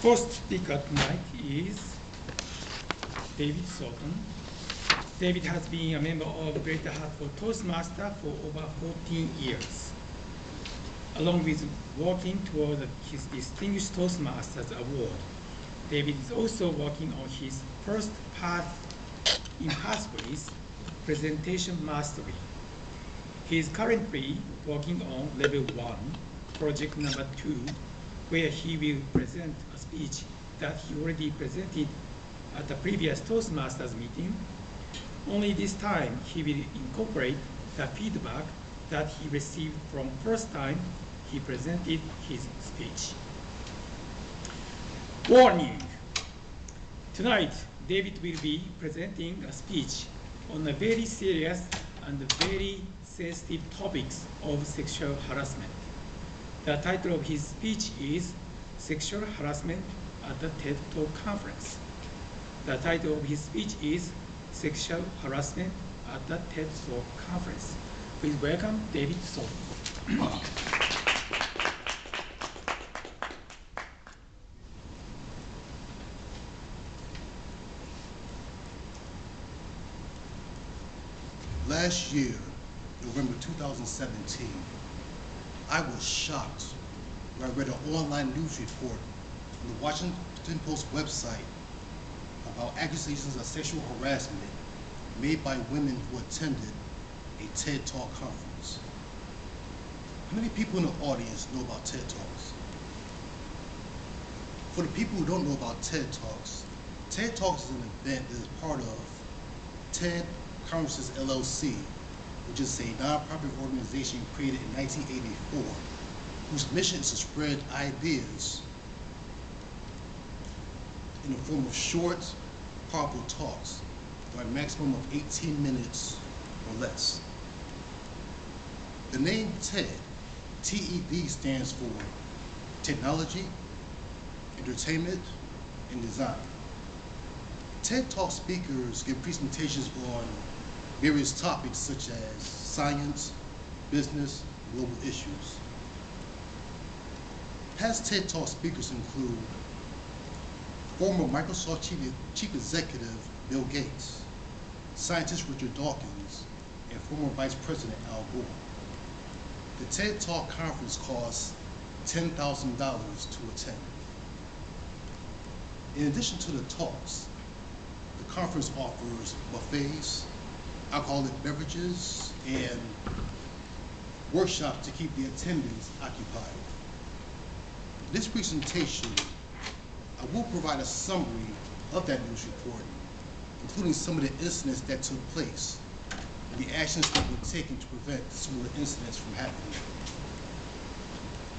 First speaker tonight is David Sultan. David has been a member of Greater Hartford Toastmasters for over 14 years. Along with working toward his Distinguished Toastmasters Award, David is also working on his first path in Pathways Presentation Mastery. He is currently working on Level 1, Project number 2, where he will present a speech that he already presented at the previous Toastmasters meeting. Only this time he will incorporate the feedback that he received from first time he presented his speech. Warning! Tonight, David will be presenting a speech on a very serious and very sensitive topics of sexual harassment. The title of his speech is Sexual Harassment at the TED Talk Conference. The title of his speech is Sexual Harassment at the TED Talk Conference. Please welcome David Sultan. Last year, November 2017, I was shocked when I read an online news report on the Washington Post website about accusations of sexual harassment made by women who attended a TED Talk conference. How many people in the audience know about TED Talks? For the people who don't know about TED Talks is an event that is part of TED Conferences LLC, which is a nonprofit organization created in 1984, whose mission is to spread ideas in the form of short, powerful talks for a maximum of 18 minutes or less. The name TED, T-E-D, stands for Technology, Entertainment, and Design. TED Talk speakers give presentations on various topics such as science, business, and global issues. Past TED Talk speakers include former Microsoft Chief Executive Bill Gates, scientist Richard Dawkins, and former Vice President Al Gore. The TED Talk conference costs $10,000 to attend. In addition to the talks, the conference offers buffets, alcoholic beverages, and workshops to keep the attendees occupied. In this presentation, I will provide a summary of that news report, including some of the incidents that took place and the actions that were taken to prevent similar incidents from happening.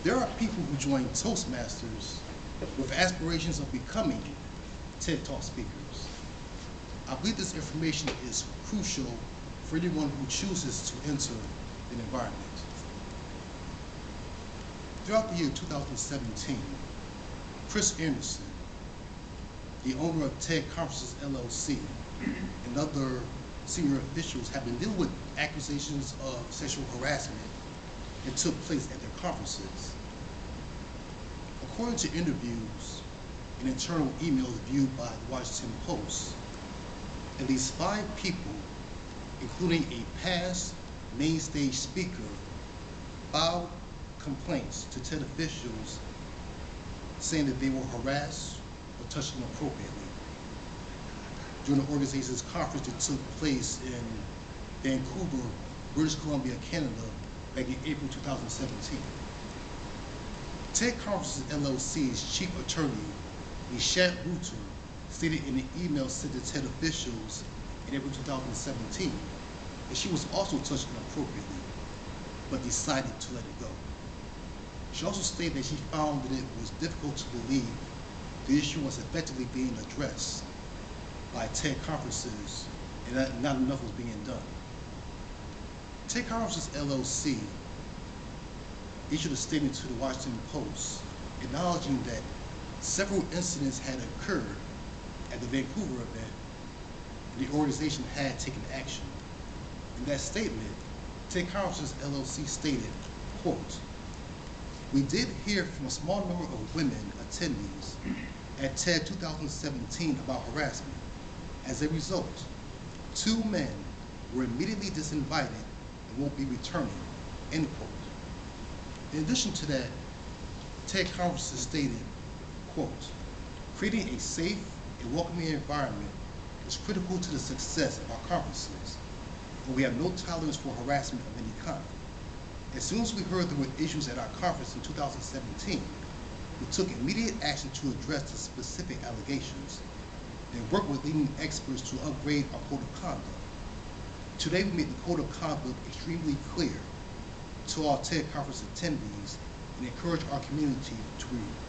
There are people who join Toastmasters with aspirations of becoming TED Talk speakers. I believe this information is crucial for anyone who chooses to enter an environment. Throughout the year 2017, Chris Anderson, the owner of TED Conferences LLC, and other senior officials have been dealing with accusations of sexual harassment that took place at their conferences. According to interviews and internal emails viewed by the Washington Post, at least 5 people, including a past main stage speaker, filed complaints to TED officials saying that they were harassed or touched inappropriately during the organization's conference that took place in Vancouver, British Columbia, Canada, back in April 2017. TED Conferences LLC's chief attorney, Nishat Ruter, stated in an email sent to TED officials in April 2017 that she was also touched inappropriately, but decided to let it go. She also stated that she found that it was difficult to believe the issue was effectively being addressed by TED conferences and that not enough was being done. TED Conferences LLC issued a statement to the Washington Post acknowledging that several incidents had occurred at the Vancouver event and the organization had taken action. In that statement, TED Conferences LLC stated, quote, We did hear from a small number of women attendees at TED 2017 about harassment. As a result, 2 men were immediately disinvited and won't be returning, end quote. In addition to that, TED conferences stated, quote, creating a safe and welcoming environment is critical to the success of our conferences, and we have no tolerance for harassment of any kind. As soon as we heard there were issues at our conference in 2017, we took immediate action to address the specific allegations and worked with leading experts to upgrade our code of conduct. Today, we made the code of conduct extremely clear to our TED conference attendees and encourage our community to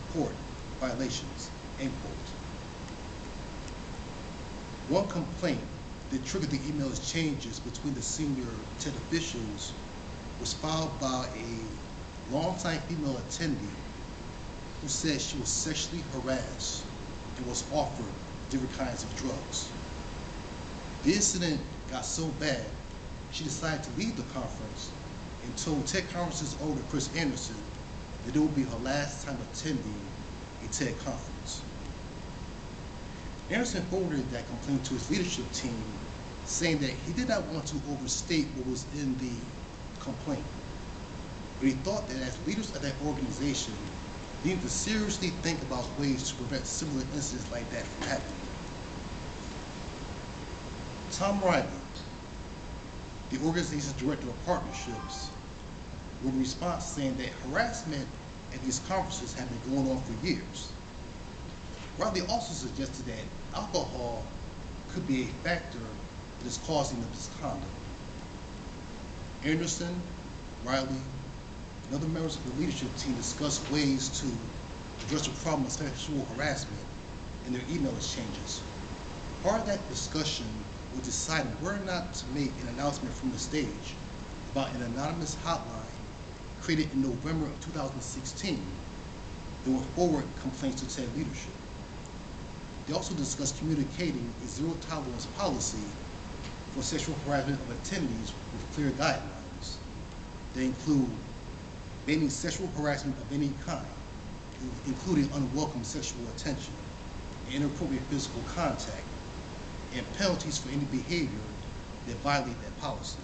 report violations, end quote. One complaint that triggered the email exchanges between the senior TED officials was filed by a longtime female attendee who said she was sexually harassed and was offered different kinds of drugs. The incident got so bad, she decided to leave the conference and told TED Conference's owner, Chris Anderson, that it would be her last time attending a TED conference. Anderson forwarded that complaint to his leadership team, saying that he did not want to overstate what was in the complaint, but he thought that as leaders of that organization, they needed to seriously think about ways to prevent similar incidents like that from happening. Tom Riley, the organization's director of partnerships, wrote a response saying that harassment at these conferences had been going on for years. Riley also suggested that alcohol could be a factor that is causing the misconduct. Anderson, Riley, and other members of the leadership team discussed ways to address the problem of sexual harassment in their email exchanges. Part of that discussion was deciding whether or not to make an announcement from the stage about an anonymous hotline created in November of 2016 that would forward complaints to TED leadership. They also discussed communicating a zero-tolerance policy for sexual harassment of attendees with clear guidelines. They include banning sexual harassment of any kind, including unwelcome sexual attention, and inappropriate physical contact, and penalties for any behavior that violate that policy,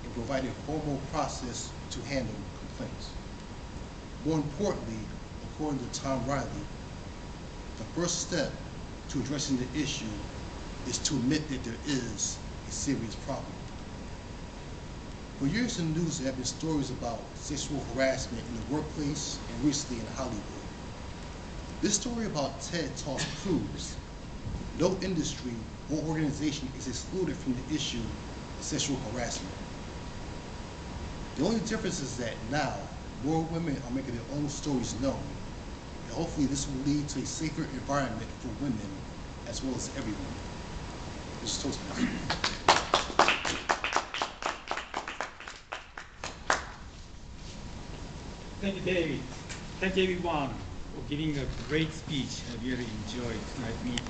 and provide a formal process to handle complaints. More importantly, according to Tom Riley, the first step to addressing the issue is to admit that there is a serious problem. For years in the news, there have been stories about sexual harassment in the workplace and recently in Hollywood. This story about TED Talk proves no industry or organization is excluded from the issue of sexual harassment. The only difference is that now more women are making their own stories known, and hopefully this will lead to a safer environment for women as well as everyone. This is Toastmasters. Thank you, David. Thank you, everyone, for giving a great speech. I really enjoyed tonight's meeting.